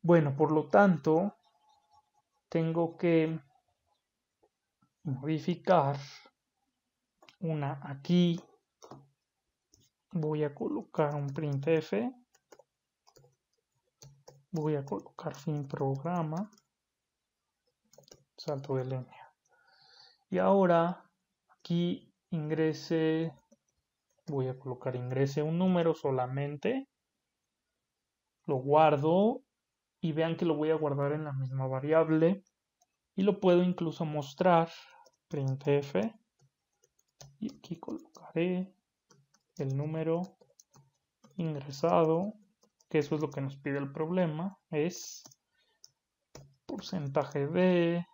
Bueno, por lo tanto, tengo que modificar una aquí. Voy a colocar un printf. Voy a colocar fin programa. Salto de línea. Y ahora aquí ingrese, voy a colocar ingrese un número solamente, lo guardo y vean que lo voy a guardar en la misma variable y lo puedo incluso mostrar, printf, y aquí colocaré el número ingresado, que eso es lo que nos pide el problema, es porcentaje de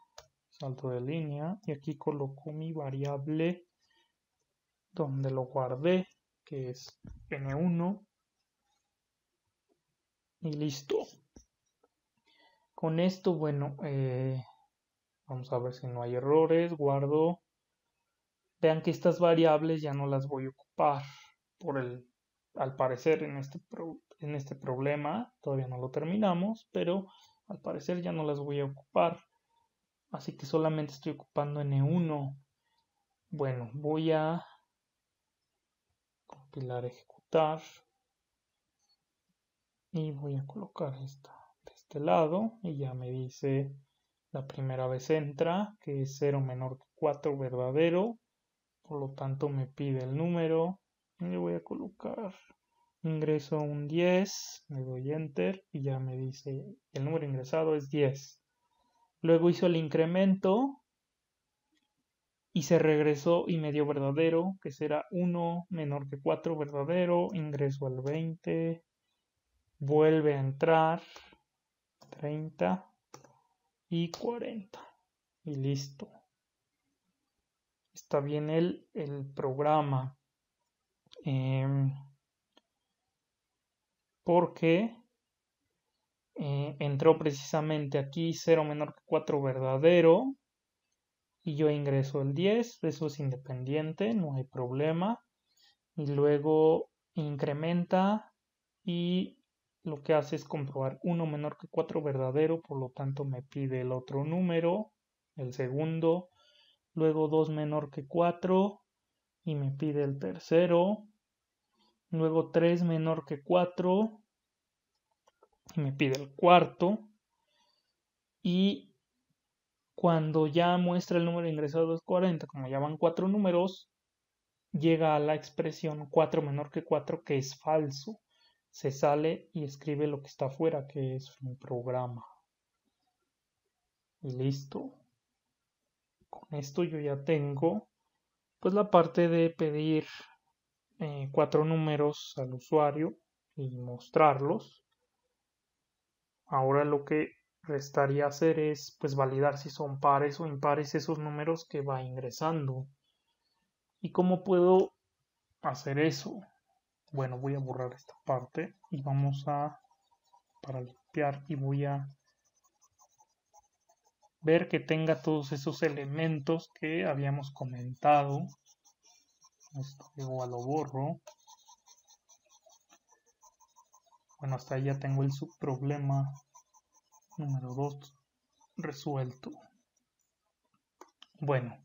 salto de línea y aquí coloco mi variable donde lo guardé, que es n1 y listo. Con esto, bueno, vamos a ver si no hay errores, guardo. Vean que estas variables ya no las voy a ocupar al parecer en este problema, todavía no lo terminamos, pero al parecer ya no las voy a ocupar. Así que solamente estoy ocupando n1. Bueno, voy a compilar, ejecutar y voy a colocar esta de este lado y ya me dice la primera vez entra, que es 0 menor que 4 verdadero, por lo tanto me pide el número y le voy a colocar ingreso un 10, le doy enter y ya me dice el número ingresado es 10. Luego hizo el incremento y se regresó y me dio verdadero, que será 1 menor que 4 verdadero, ingreso al 20, vuelve a entrar 30 y 40 y listo. Está bien el programa porque entró precisamente aquí 0 menor que 4 verdadero y yo ingreso el 10, eso es independiente, no hay problema, y luego incrementa y lo que hace es comprobar 1 menor que 4 verdadero, por lo tanto me pide el otro número, el segundo, luego 2 menor que 4 y me pide el tercero, luego 3 menor que 4 y me pide el cuarto, y cuando ya muestra el número ingresado es 40, como ya van 4 números, llega a la expresión 4 menor que 4, que es falso. Se sale y escribe lo que está afuera, que es un programa. Y listo. Con esto yo ya tengo pues la parte de pedir 4 números al usuario y mostrarlos. Ahora lo que restaría hacer es pues validar si son pares o impares esos números que va ingresando. ¿Y cómo puedo hacer eso? Bueno, voy a borrar esta parte y vamos para limpiar, y voy a ver que tenga todos esos elementos que habíamos comentado. Esto igual lo borro. Bueno, hasta ahí ya tengo el subproblema número 2 resuelto. Bueno,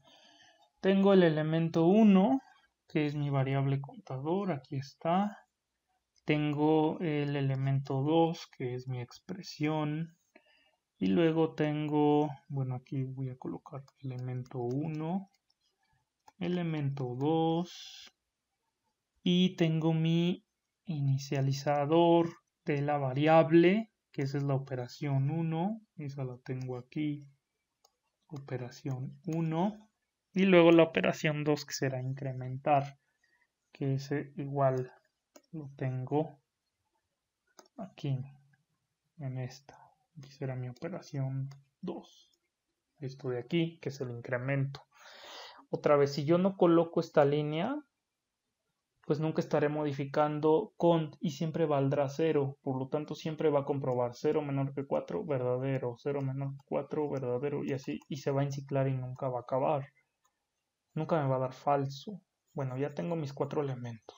tengo el elemento 1, que es mi variable contador, aquí está. Tengo el elemento 2, que es mi expresión. Y luego tengo, bueno, aquí voy a colocar elemento 1, elemento 2. Y tengo mi inicializador de la variable, que esa es la operación 1. Esa la tengo aquí, operación 1. Y luego la operación 2, que será incrementar, que ese igual lo tengo aquí en esta. Aquí será mi operación 2. Esto de aquí, que es el incremento. Otra vez, si yo no coloco esta línea, pues nunca estaré modificando cont y siempre valdrá 0. Por lo tanto, siempre va a comprobar 0 menor que 4, verdadero, 0 menor que 4, verdadero, y así, y se va a enciclar y nunca va a acabar. Nunca me va a dar falso. Bueno, ya tengo mis 4 elementos.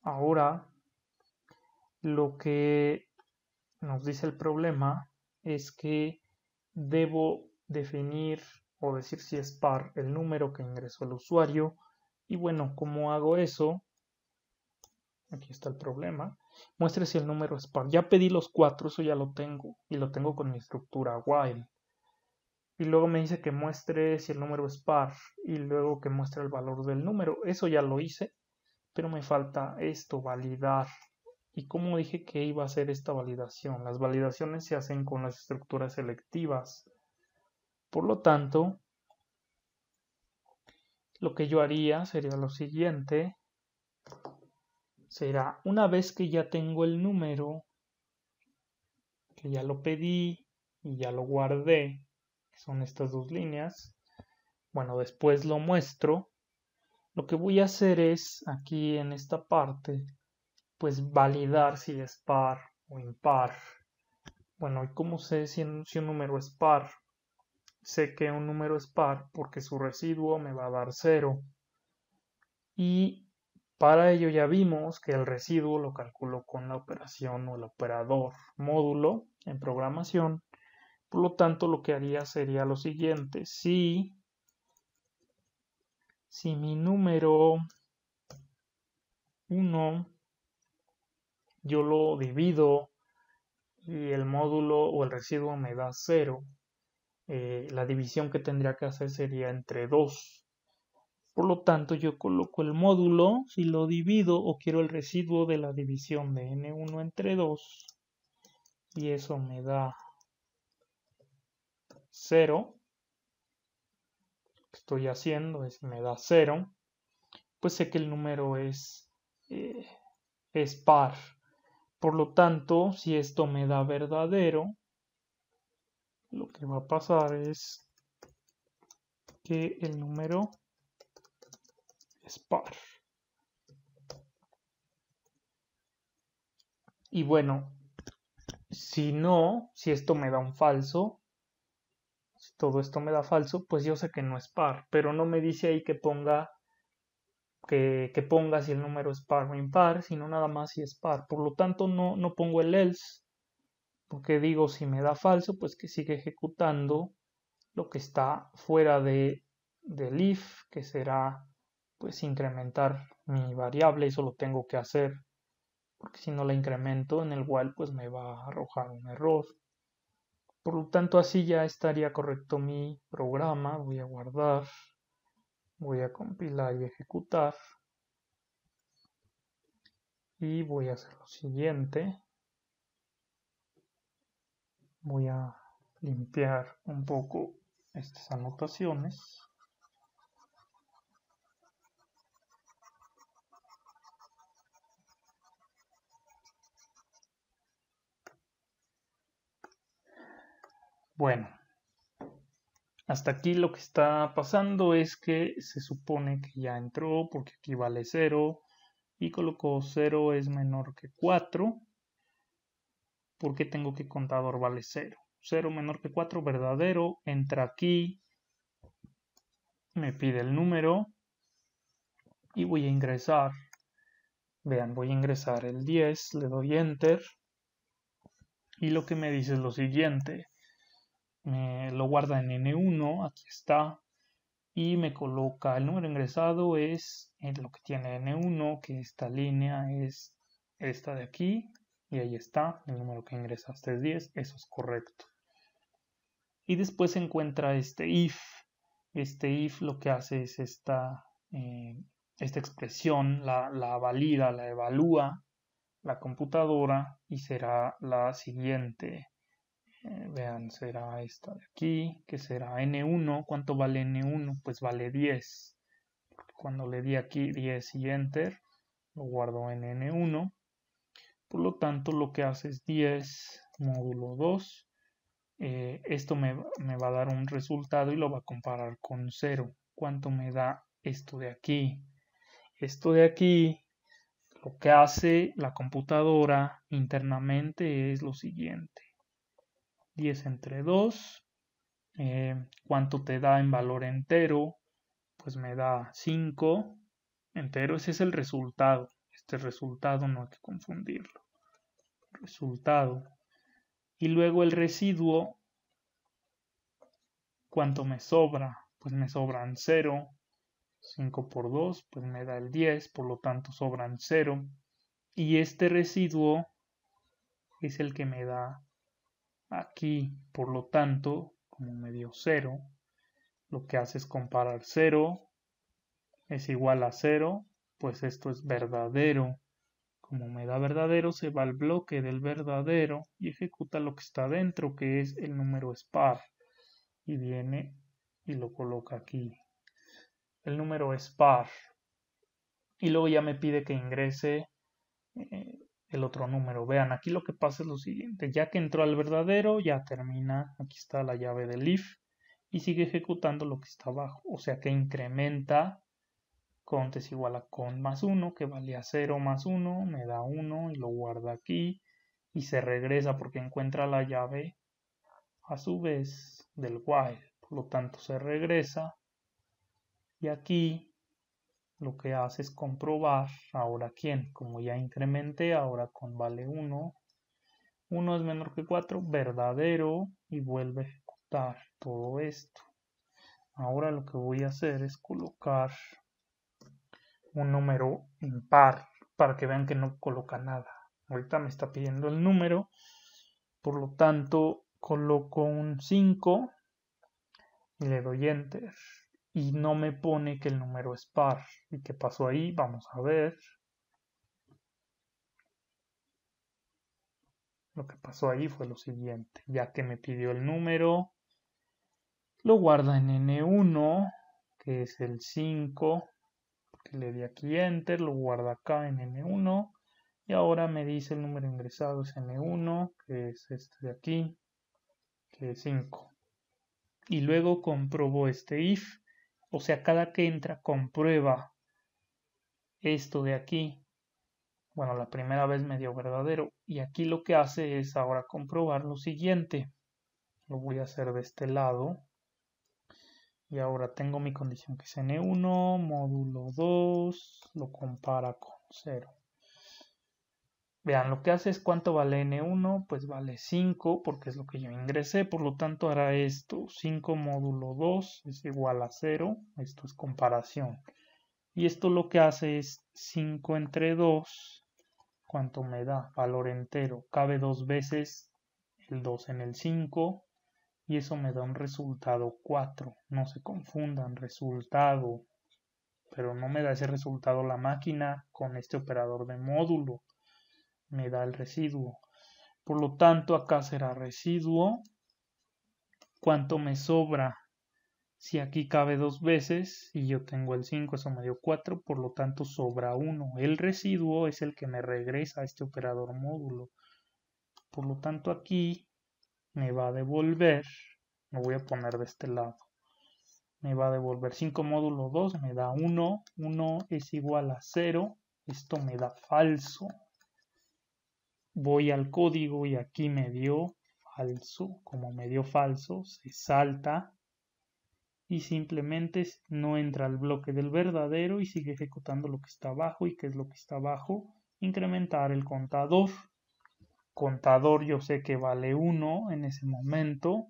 Ahora, lo que nos dice el problema es que debo definir o decir si es par el número que ingresó el usuario. Y bueno, ¿cómo hago eso? Aquí está el problema. Muestre si el número es par. Ya pedí los 4, eso ya lo tengo. Y lo tengo con mi estructura while. Y luego me dice que muestre si el número es par. Y luego que muestre el valor del número. Eso ya lo hice. Pero me falta esto, validar. ¿Y cómo dije que iba a hacer esta validación? Las validaciones se hacen con las estructuras selectivas. Por lo tanto, lo que yo haría sería lo siguiente. Será una vez que ya tengo el número, que ya lo pedí y ya lo guardé, que son estas dos líneas. Bueno, después lo muestro. Lo que voy a hacer es, aquí en esta parte, pues validar si es par o impar. Bueno, ¿y cómo sé si un número es par? Sé que un número es par porque su residuo me va a dar 0. Y para ello ya vimos que el residuo lo calculo con la operación o el operador módulo en programación. Por lo tanto, lo que haría sería lo siguiente. Si mi número 1 yo lo divido y el módulo o el residuo me da 0, la división que tendría que hacer sería entre 2. Por lo tanto, yo coloco el módulo, si lo divido o quiero el residuo de la división de n1 entre 2, y eso me da 0. Lo que estoy haciendo es me da 0, pues sé que el número eh, es par. Por lo tanto, si esto me da verdadero, lo que va a pasar es que el número es par. Y bueno, si no, si esto me da un falso, si todo esto me da falso, pues yo sé que no es par, pero no me dice ahí que ponga si el número es par o impar, sino nada más si es par. Por lo tanto, no pongo el else, porque digo, si me da falso, pues que sigue ejecutando lo que está fuera del if, que será pues incrementar mi variable. Eso lo tengo que hacer, porque si no la incremento en el while, pues me va a arrojar un error. Por lo tanto, así ya estaría correcto mi programa. Voy a guardar, voy a compilar y ejecutar. Y voy a hacer lo siguiente. Voy a limpiar un poco estas anotaciones. Bueno, hasta aquí lo que está pasando es que se supone que ya entró porque aquí vale 0 y colocó 0 es menor que 4 porque tengo que contador vale 0. 0 menor que 4, verdadero, entra aquí, me pide el número y voy a ingresar. Vean, voy a ingresar el 10, le doy enter y lo que me dice es lo siguiente. Me lo guarda en N1, aquí está, y me coloca el número ingresado es en lo que tiene N1, que esta línea es esta de aquí, y ahí está, el número que ingresaste es 10, eso es correcto. Y después se encuentra este if. Este if lo que hace es esta expresión, la valida, la evalúa la computadora y será la siguiente. Vean, será esta de aquí, que será N1. ¿Cuánto vale N1? Pues vale 10. Cuando le di aquí 10 y Enter, lo guardo en N1. Por lo tanto, lo que hace es 10 módulo 2. Esto me va a dar un resultado y lo va a comparar con 0. ¿Cuánto me da esto de aquí? Esto de aquí, lo que hace la computadora internamente es lo siguiente. 10 entre 2. ¿Cuánto te da en valor entero? Pues me da 5 entero. Ese es el resultado. Este resultado no hay que confundirlo. Resultado. Y luego el residuo, ¿cuánto me sobra? Pues me sobran 0. 5 por 2, pues me da el 10, por lo tanto sobran 0. Y este residuo es el que me da aquí, por lo tanto, como me dio 0, lo que hace es comparar 0 es igual a 0, pues esto es verdadero. Como me da verdadero, se va al bloque del verdadero y ejecuta lo que está dentro, que es el número SPAR. Y viene y lo coloca aquí. El número SPAR. Y luego ya me pide que ingrese el otro número. Vean, aquí lo que pasa es lo siguiente. Ya que entró al verdadero, ya termina. Aquí está la llave del if. Y sigue ejecutando lo que está abajo. O sea que incrementa. Cont es igual a cont más 1, que valía 0 más 1, me da 1 y lo guarda aquí. Y se regresa porque encuentra la llave a su vez del while. Por lo tanto se regresa. Y aquí lo que hace es comprobar ahora quién. Como ya incrementé, ahora con vale 1. 1 es menor que 4, verdadero. Y vuelve a ejecutar todo esto. Ahora lo que voy a hacer es colocar un número impar para que vean que no coloca nada. Ahorita me está pidiendo el número, por lo tanto coloco un 5 y le doy enter y no me pone que el número es par. ¿Y qué pasó ahí? Vamos a ver. Lo que pasó ahí fue lo siguiente, ya que me pidió el número, lo guarda en N1, que es el 5, que le di aquí enter, lo guarda acá en N1, y ahora me dice el número ingresado es N1, que es este de aquí, que es 5. Y luego compruebo este if, o sea, cada que entra comprueba esto de aquí. Bueno, la primera vez me dio verdadero, y aquí lo que hace es ahora comprobar lo siguiente. Lo voy a hacer de este lado. Y ahora tengo mi condición que es N1, módulo 2, lo compara con 0. Vean, lo que hace es cuánto vale N1, pues vale 5 porque es lo que yo ingresé, por lo tanto hará esto, 5 módulo 2 es igual a 0, esto es comparación. Y esto lo que hace es 5 entre 2, ¿cuánto me da? Valor entero, cabe dos veces el 2 en el 5 y eso me da un resultado 4, no se confundan, resultado, pero no me da ese resultado la máquina con este operador de módulo. Me da el residuo. Por lo tanto, acá será residuo. ¿Cuánto me sobra? Si aquí cabe 2 veces y yo tengo el 5, eso me dio 4, por lo tanto sobra 1. El residuo es el que me regresa a este operador módulo. Por lo tanto aquí me va a devolver, lo voy a poner de este lado, me va a devolver 5 módulo 2, me da 1, 1 es igual a 0, esto me da falso. Voy al código y aquí me dio falso. Como me dio falso, se salta y simplemente no entra al bloque del verdadero y sigue ejecutando lo que está abajo. ¿Y qué es lo que está abajo? Incrementar el contador. Contador yo sé que vale 1 en ese momento,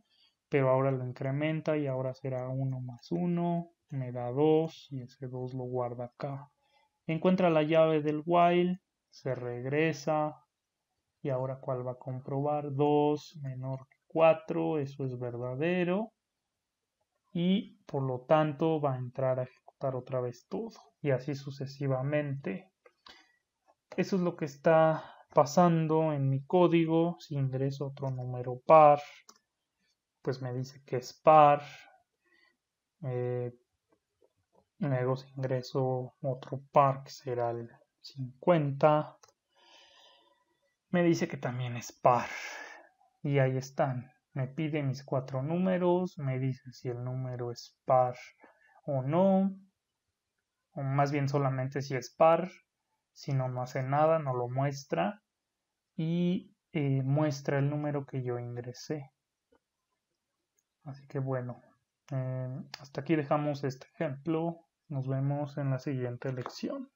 pero ahora lo incrementa y ahora será 1 más 1, me da 2 y ese 2 lo guarda acá. Encuentra la llave del while, se regresa y ahora ¿cuál va a comprobar? 2 menor que 4, eso es verdadero y por lo tanto va a entrar a ejecutar otra vez todo y así sucesivamente. Eso es lo que está pasando en mi código. Si ingreso otro número par, pues me dice que es par. Luego si ingreso otro par, que será el 50, me dice que también es par. Y ahí están. Me pide mis 4 números, me dice si el número es par o no, o más bien solamente si es par. Si no, no hace nada, no lo muestra. Y muestra el número que yo ingresé. Así que bueno, hasta aquí dejamos este ejemplo. Nos vemos en la siguiente lección.